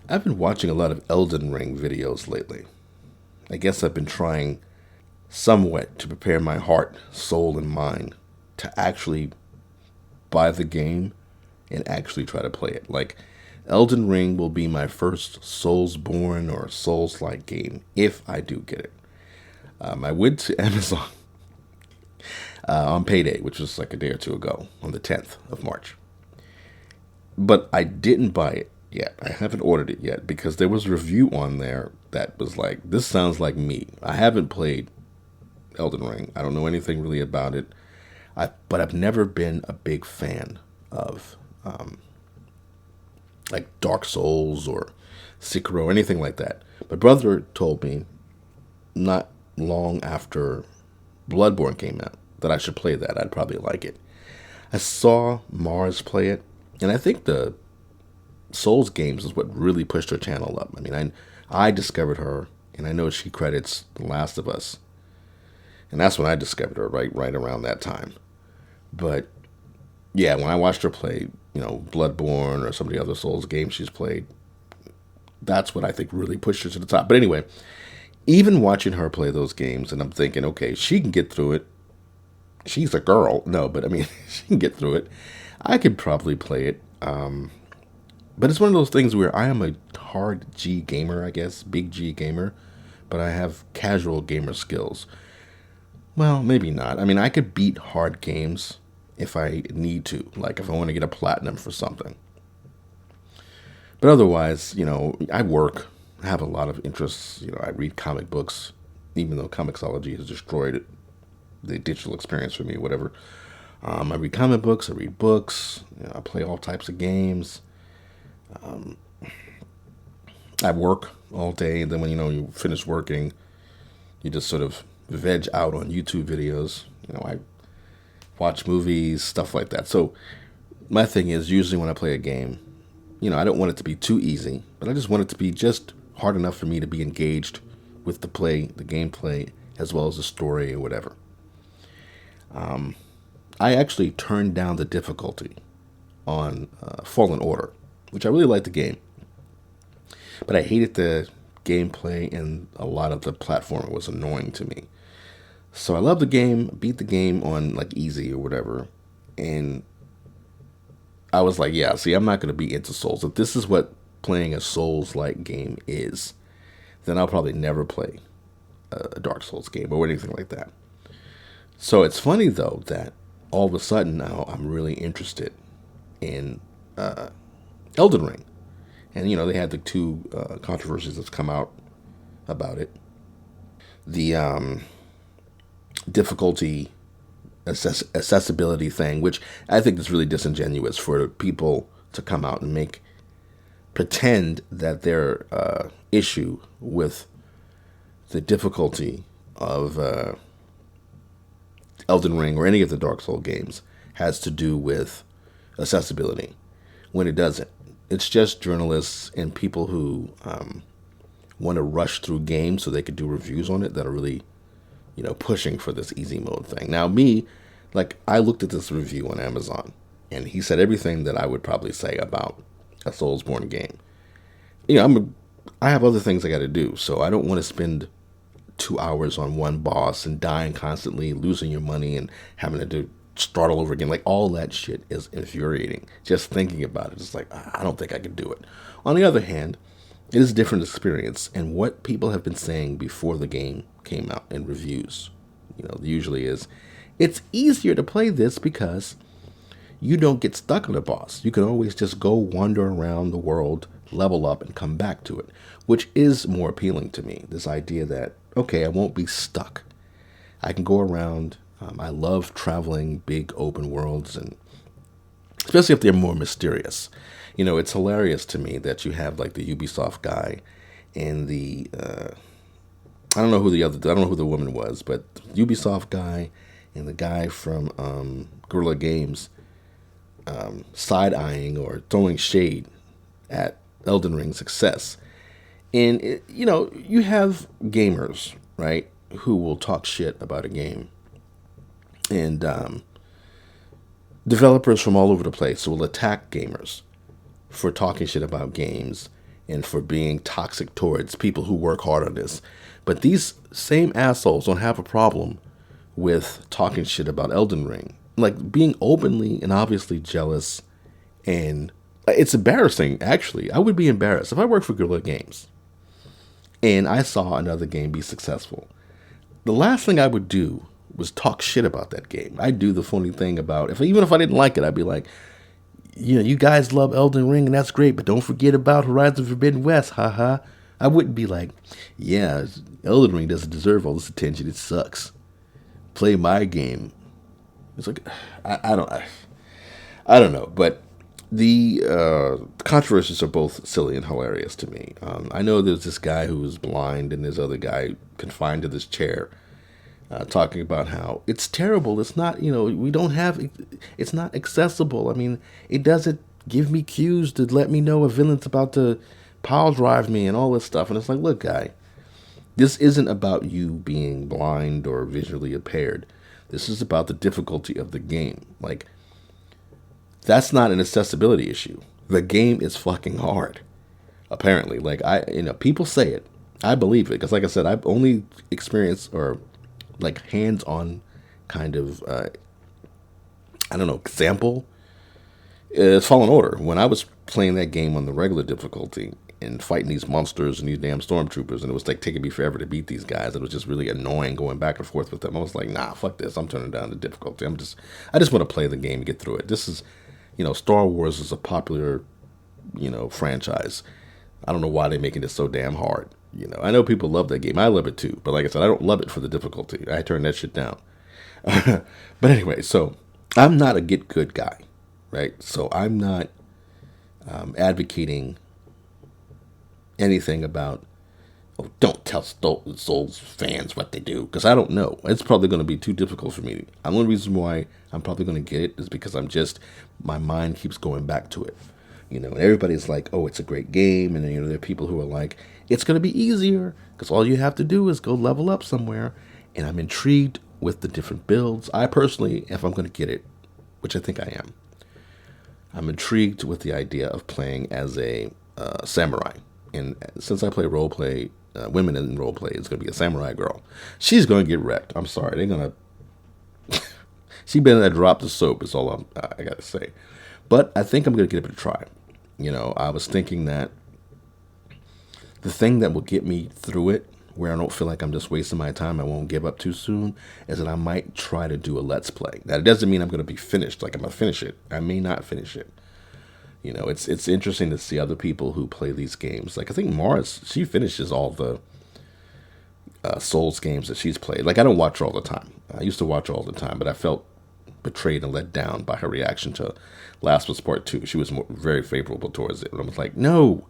I've been watching a lot of Elden Ring videos lately. I guess I've been trying somewhat to prepare my heart, soul, and mind to actually buy the game and actually try to play it. Like, Elden Ring will be my first Soulsborne or Souls-like game if I do get it. I went to Amazon on payday, which was like a day or two ago, on the 10th of March. But I didn't buy it yet. I haven't ordered it yet because there was a review on there that was like, this sounds like me. I haven't played Elden Ring. I don't know anything really about it. But I've never been a big fan of like Dark Souls or Sekiro or anything like that. My brother told me not long after Bloodborne came out that I should play that. I'd probably like it. I saw Mars play it, and I think the Souls games is what really pushed her channel up. I mean, I discovered her, and I know she credits The Last of Us, and that's when I discovered her, right around that time. But yeah, when I watched her play, Bloodborne or some of the other Souls games she's played, that's what I think really pushed her to the top. But anyway, even watching her play those games, and I'm thinking, okay, she can get through it. She's a girl. No, but I mean, she can get through it. I could probably play it. But it's one of those things where I am a hard G gamer, I guess, big G gamer, but I have casual gamer skills. Well, maybe not. I mean, I could beat hard games if I need to, like if I want to get a platinum for something. But otherwise, I work, I have a lot of interests. I read comic books, even though Comixology has destroyed the digital experience for me, whatever. I read comic books, I read books, I play all types of games. I work all day, and then when you finish working, you just sort of veg out on YouTube videos. I watch movies, stuff like that. So my thing is, usually when I play a game, I don't want it to be too easy, but I just want it to be just hard enough for me to be engaged with the gameplay, as well as the story or whatever. I actually turned down the difficulty on Fallen Order, which I really liked the game, but I hated the gameplay, and a lot of the platform was annoying to me. So I love the game, beat the game on like easy or whatever, and I was like, yeah, see, I'm not going to be into Souls. If this is what playing a Souls-like game is, then I'll probably never play a Dark Souls game or anything like that. So it's funny, though, that all of a sudden now I'm really interested in Elden Ring. And, they had the two controversies that's come out about it. The difficulty accessibility thing, which I think is really disingenuous for people to come out and pretend that their issue with the difficulty of Elden Ring or any of the Dark Souls games has to do with accessibility, when it doesn't. It's just journalists and people who want to rush through games so they could do reviews on it that are really pushing for this easy mode thing. Now, I looked at this review on Amazon, and he said everything that I would probably say about a Soulsborne game. I have other things I got to do, so I don't want to spend 2 hours on one boss and dying constantly, losing your money, and having to start all over again. Like, all that shit is infuriating. Just thinking about it, it's like, I don't think I could do it. On the other hand, it is a different experience, and what people have been saying before the game came out in reviews, usually is, it's easier to play this because you don't get stuck on a boss. You can always just go wander around the world, level up, and come back to it, which is more appealing to me. This idea that, okay, I won't be stuck. I can go around. I love traveling big open worlds, and especially if they're more mysterious. It's hilarious to me that you have like the Ubisoft guy and the I don't know who the woman was, but the Ubisoft guy and the guy from Guerrilla Games side-eyeing or throwing shade at Elden Ring's success. And you have gamers, right, who will talk shit about a game, and developers from all over the place will attack gamers for talking shit about games and for being toxic towards people who work hard on this. But these same assholes don't have a problem with talking shit about Elden Ring. Like being openly and obviously jealous, and it's embarrassing, actually. I would be embarrassed if I worked for Guerrilla Games and I saw another game be successful. The last thing I would do was talk shit about that game. I'd do the funny thing about, even if I didn't like it, I'd be like, you guys love Elden Ring and that's great, but don't forget about Horizon Forbidden West, haha. I wouldn't be like, yeah, Elden Ring doesn't deserve all this attention, it sucks. Play my game. It's like, I don't know, but the controversies are both silly and hilarious to me. I know there's this guy who is blind and this other guy confined to this chair, talking about how it's terrible. It's not, we don't have, it's not accessible. I mean, it doesn't give me cues to let me know a villain's about to pile drive me and all this stuff. And it's like, look, guy, this isn't about you being blind or visually impaired. This is about the difficulty of the game. Like, that's not an accessibility issue. The game is fucking hard, apparently. Like, people say it. I believe it. Because, like I said, I've only experienced or, like, hands-on kind of, example is Fallen Order. When I was playing that game on the regular difficulty and fighting these monsters and these damn stormtroopers, and it was like taking me forever to beat these guys. It was just really annoying going back and forth with them. I was like, nah, fuck this. I'm turning down the difficulty. I just want to play the game and get through it. This is, Star Wars is a popular, franchise. I don't know why they're making it so damn hard. I know people love that game. I love it too. But like I said, I don't love it for the difficulty. I turn that shit down. But anyway, so I'm not a get good guy, right? So I'm not advocating anything about, don't tell Souls fans what they do, because I don't know. It's probably going to be too difficult for me. The only reason why I'm probably going to get it is because my mind keeps going back to it. And everybody's like, oh, it's a great game. And then, there are people who are like, it's going to be easier because all you have to do is go level up somewhere. And I'm intrigued with the different builds. I personally, if I'm going to get it, which I think I am, I'm intrigued with the idea of playing as a samurai. And since I play roleplay, women in roleplay, it's going to be a samurai girl. She's going to get wrecked. I'm sorry. They're going to... She better drop the soap is all I got to say. But I think I'm going to give it a try. I was thinking that the thing that will get me through it, where I don't feel like I'm just wasting my time, I won't give up too soon, is that I might try to do a Let's Play. That doesn't mean I'm going to be finished. Like, I'm going to finish it. I may not finish it. It's interesting to see other people who play these games. Like, I think Mars, she finishes all the Souls games that she's played. Like, I don't watch her all the time. I used to watch her all the time, but I felt betrayed and let down by her reaction to Last of Us Part 2. She was very favorable towards it. And I was like, no,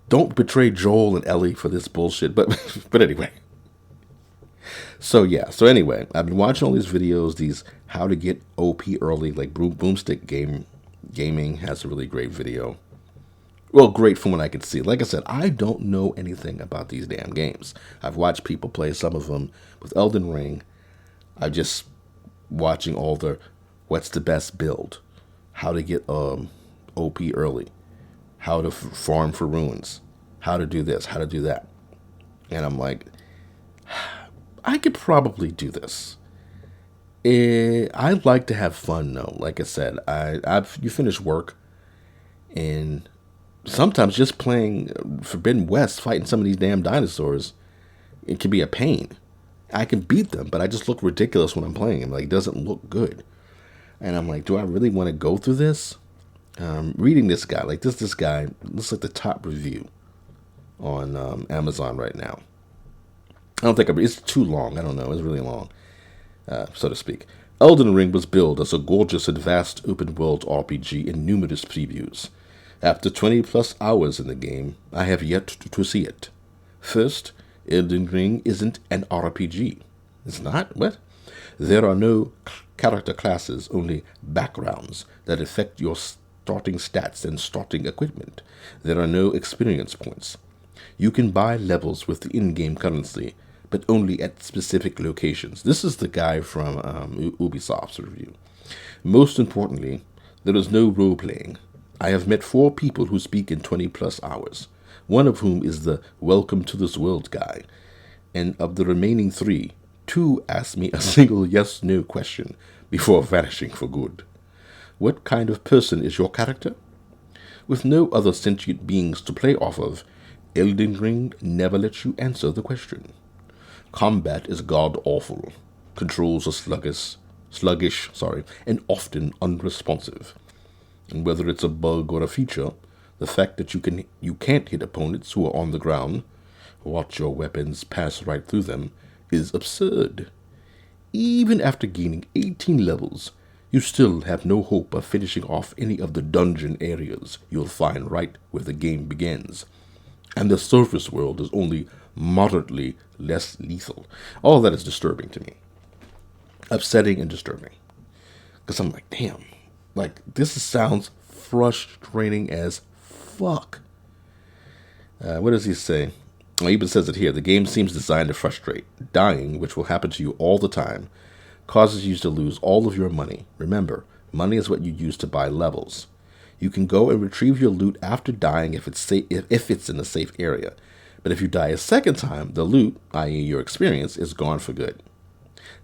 don't betray Joel and Ellie for this bullshit. But anyway. So anyway, I've been watching all these videos, these how to get OP early, like Boomstick Gaming has a really great video. Well, great from what I can see. Like I said, I don't know anything about these damn games. I've watched people play some of them with Elden Ring. I'm just watching all the what's the best build, how to get OP early, how to farm for ruins, how to do this, how to do that. And I'm like, I could probably do this. I like to have fun though. Like I said, you finish work, and sometimes just playing Forbidden West, fighting some of these damn dinosaurs, it can be a pain. I can beat them, but I just look ridiculous when I'm playing them. Like, it doesn't look good. And I'm like, do I really want to go through this? Reading this guy, like this guy looks like the top review on Amazon right now. I don't think it's too long. I don't know. It's really long. So to speak. Elden Ring was billed as a gorgeous and vast open-world RPG in numerous previews. After 20 plus hours in the game, I have yet to see it. First, Elden Ring isn't an RPG. It's not? What? There are no character classes, only backgrounds that affect your starting stats and starting equipment. There are no experience points. You can buy levels with the in-game currency, but only at specific locations. This is the guy from Ubisoft's review. Most importantly, there is no role-playing. I have met 4 people who speak in 20 plus hours, one of whom is the welcome to this world guy. And of the remaining 3, 2 asked me a single yes-no question before vanishing for good. What kind of person is your character? With no other sentient beings to play off of, Elden Ring never lets you answer the question. Combat is god-awful. Controls are sluggish, and often unresponsive. And whether it's a bug or a feature, the fact that you can't hit opponents who are on the ground, watch your weapons pass right through them, is absurd. Even after gaining 18 levels, you still have no hope of finishing off any of the dungeon areas you'll find right where the game begins. And the surface world is only moderately less lethal. All that is disturbing to me. Upsetting and disturbing. Because I'm like, damn, like, this sounds frustrating as fuck. What does he say? Well, he even says it here. The game seems designed to frustrate. Dying, which will happen to you all the time, causes you to lose all of your money. Remember, money is what you use to buy levels. You can go and retrieve your loot after dying if it's in a safe area. But if you die a second time, the loot, i.e. your experience, is gone for good.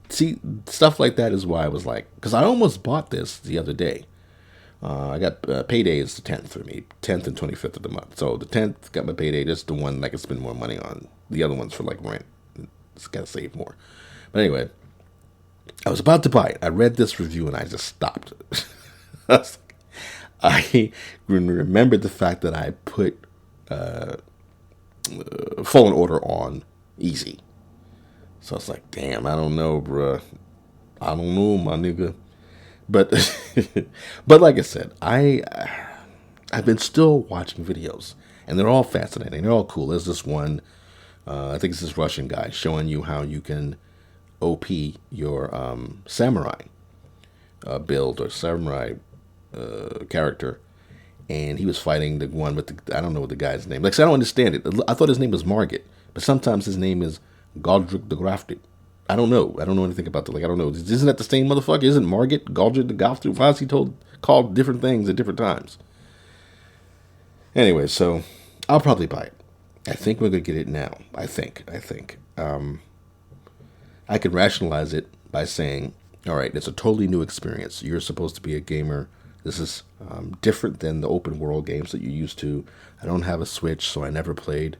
See, stuff like that is why I was like, because I almost bought this the other day. I got payday is the 10th for me, 10th and 25th of the month. So the 10th got my payday. That's the one I can spend more money on. The other one's for like rent. It's got to save more. But anyway, I was about to buy it. I read this review and I just stopped. I remembered the fact that I put Fallen Order on easy. So I was like, damn, I don't know, bruh. I don't know, my nigga. But but like I said, I've been still watching videos, and they're all fascinating. They're all cool. There's this one, I think it's this Russian guy showing you how you can OP your samurai build or samurai character. And he was fighting the one with the, I don't know what the guy's name. Like, so I don't understand it. I thought his name was Margit, but sometimes his name is Godric the Grafted. I don't know. I don't know anything about that. Like, I don't know. Isn't that the same motherfucker? Isn't Margit Godric the Grafted? Why is he called different things at different times? Anyway, so I'll probably buy it. I think we're going to get it now. I think. I could rationalize it by saying, all right, it's a totally new experience. You're supposed to be a gamer. This is different than the open world games that you're used to. I don't have a Switch, so I never played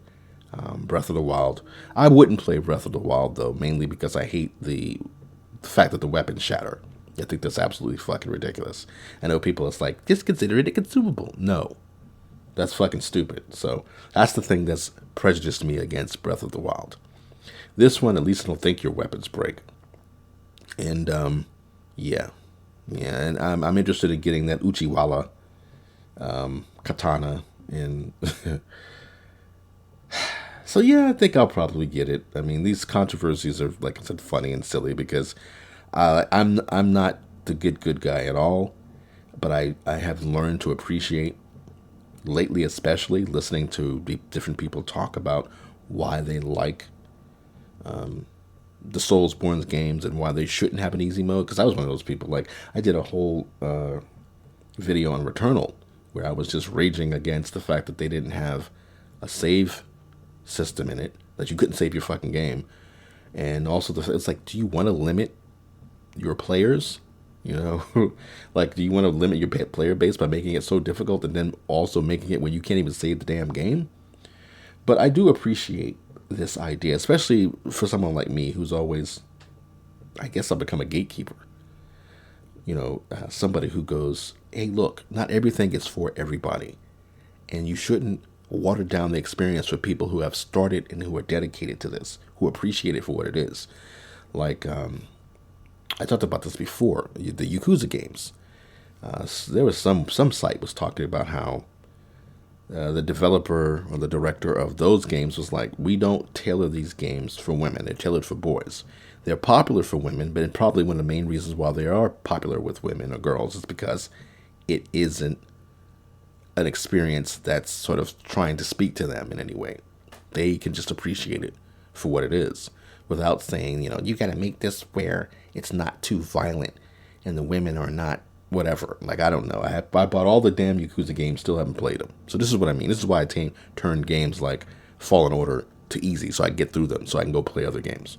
Breath of the Wild. I wouldn't play Breath of the Wild, though, mainly because I hate the fact that the weapons shatter. I think that's absolutely fucking ridiculous. I know people, it's like, just consider it a consumable. No. That's fucking stupid. So that's the thing that's prejudiced me against Breath of the Wild. This one, at least I don't think your weapons break. And, yeah, and I'm interested in getting that Uchiwala katana. And so, yeah, I think I'll probably get it. I mean, these controversies are, like I said, funny and silly because I'm not the good guy at all. But I have learned to appreciate, lately especially, listening to different people talk about why they like the Soulsborne games and why they shouldn't have an easy mode. Because I was one of those people. Like, I did a whole video on Returnal where I was just raging against the fact that they didn't have a save system in it, that you couldn't save your fucking game. And also, it's like, do you want to limit your players? You know, like, do you want to limit your player base by making it so difficult and then also making it where you can't even save the damn game? But I do appreciate this idea, especially for someone like me who's always, I guess I've become a gatekeeper. You know, somebody who goes, hey, look, not everything is for everybody. And you shouldn't water down the experience for people who have started and who are dedicated to this, who appreciate it for what it is. Like, I talked about this before, the Yakuza games. There was some site was talking about how the developer or the director of those games was like, we don't tailor these games for women. They're tailored for boys. They're popular for women, but probably one of the main reasons why they are popular with women or girls is because it isn't an experience that's sort of trying to speak to them in any way. They can just appreciate it for what it is without saying, you know, you got to make this where it's not too violent and the women are not whatever. Like, I don't know. I bought all the damn Yakuza games, still haven't played them. So this is what I mean. This is why I turned games like Fallen Order to easy, so I get through them, so I can go play other games,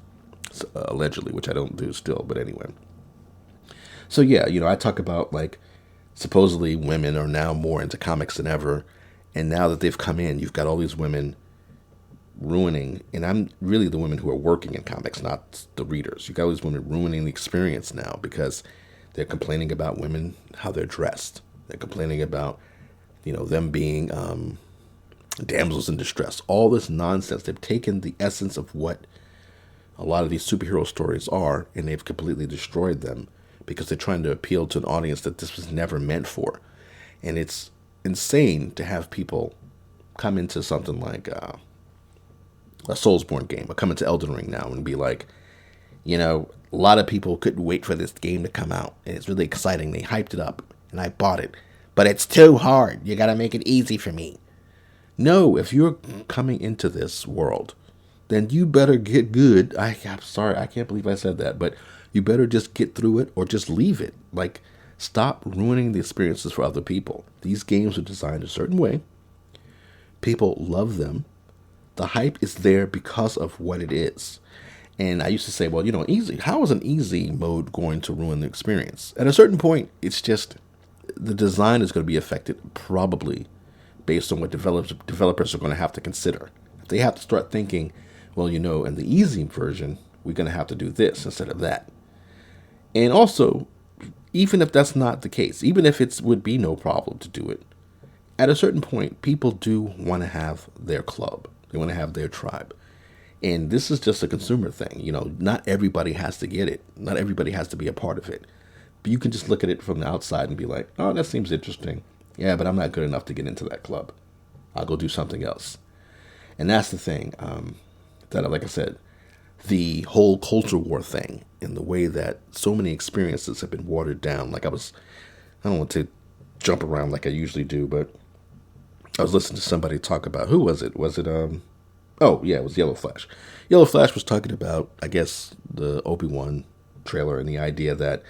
allegedly, which I don't do still. But anyway. So yeah, I talk about like supposedly women are now more into comics than ever, and now that they've come in, you've got all these women ruining, and I'm really the women who are working in comics, not the readers. You got all these women ruining the experience now because they're complaining about women, how they're dressed. They're complaining about, them being damsels in distress. All this nonsense. They've taken the essence of what a lot of these superhero stories are, and they've completely destroyed them because they're trying to appeal to an audience that this was never meant for. And it's insane to have people come into something like a Soulsborne game, or come into Elden Ring now and be like, a lot of people couldn't wait for this game to come out, and it's really exciting. They hyped it up, and I bought it. But it's too hard. You got to make it easy for me. No, if you're coming into this world, then you better get good. I'm sorry, I can't believe I said that, but you better just get through it or just leave it. Like, stop ruining the experiences for other people. These games are designed a certain way. People love them. The hype is there because of what it is. And I used to say, well, easy. How is an easy mode going to ruin the experience? At a certain point, it's just the design is going to be affected probably based on what developers are going to have to consider. If they have to start thinking, well, in the easy version, we're going to have to do this instead of that. And also, even if that's not the case, even if it would be no problem to do it, at a certain point, people do want to have their club. They want to have their tribe. And this is just a consumer thing. Not everybody has to get it. Not everybody has to be a part of it. But you can just look at it from the outside and be like, oh, that seems interesting. Yeah, but I'm not good enough to get into that club. I'll go do something else. And that's the thing. That, like I said, the whole culture war thing, and the way that so many experiences have been watered down. Like I don't want to jump around like I usually do, but I was listening to somebody talk about, who was it? Was it, oh yeah, it was Yellow Flash. Yellow Flash was talking about, I guess, the Obi-Wan trailer, and the idea that,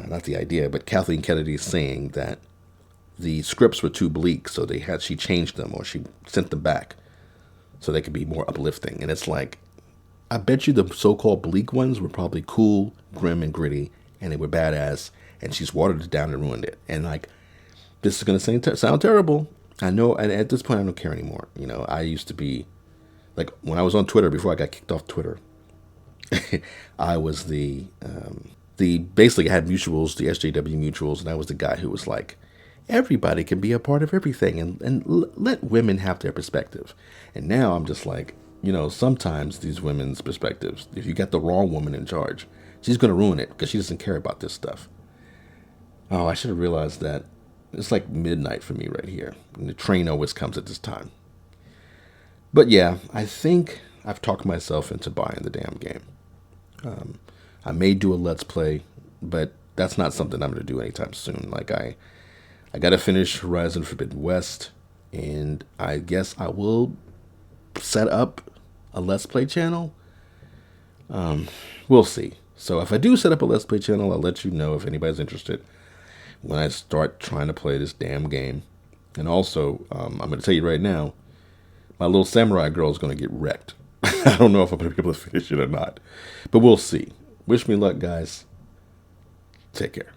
not the idea, but Kathleen Kennedy saying that the scripts were too bleak, so she changed them, or she sent them back so they could be more uplifting. And it's like, I bet you the so-called bleak ones were probably cool, grim, and gritty, and they were badass, and she's watered it down and ruined it. And like, this is going to sound terrible. I know, and at this point, I don't care anymore. I used to be, like, when I was on Twitter, before I got kicked off Twitter, I was basically had mutuals, the SJW mutuals, and I was the guy who was like, everybody can be a part of everything, and let women have their perspective. And now I'm just like, sometimes these women's perspectives, if you got the wrong woman in charge, she's going to ruin it because she doesn't care about this stuff. Oh, I should have realized that. It's like midnight for me right here, and the train always comes at this time. But yeah, I think I've talked myself into buying the damn game. I may do a Let's Play, but that's not something I'm going to do anytime soon. Like, I got to finish Horizon Forbidden West, and I guess I will set up a Let's Play channel. We'll see. So if I do set up a Let's Play channel, I'll let you know if anybody's interested when I start trying to play this damn game. And also, I'm going to tell you right now, my little samurai girl is going to get wrecked. I don't know if I'm going to be able to finish it or not, but we'll see. Wish me luck, guys. Take care.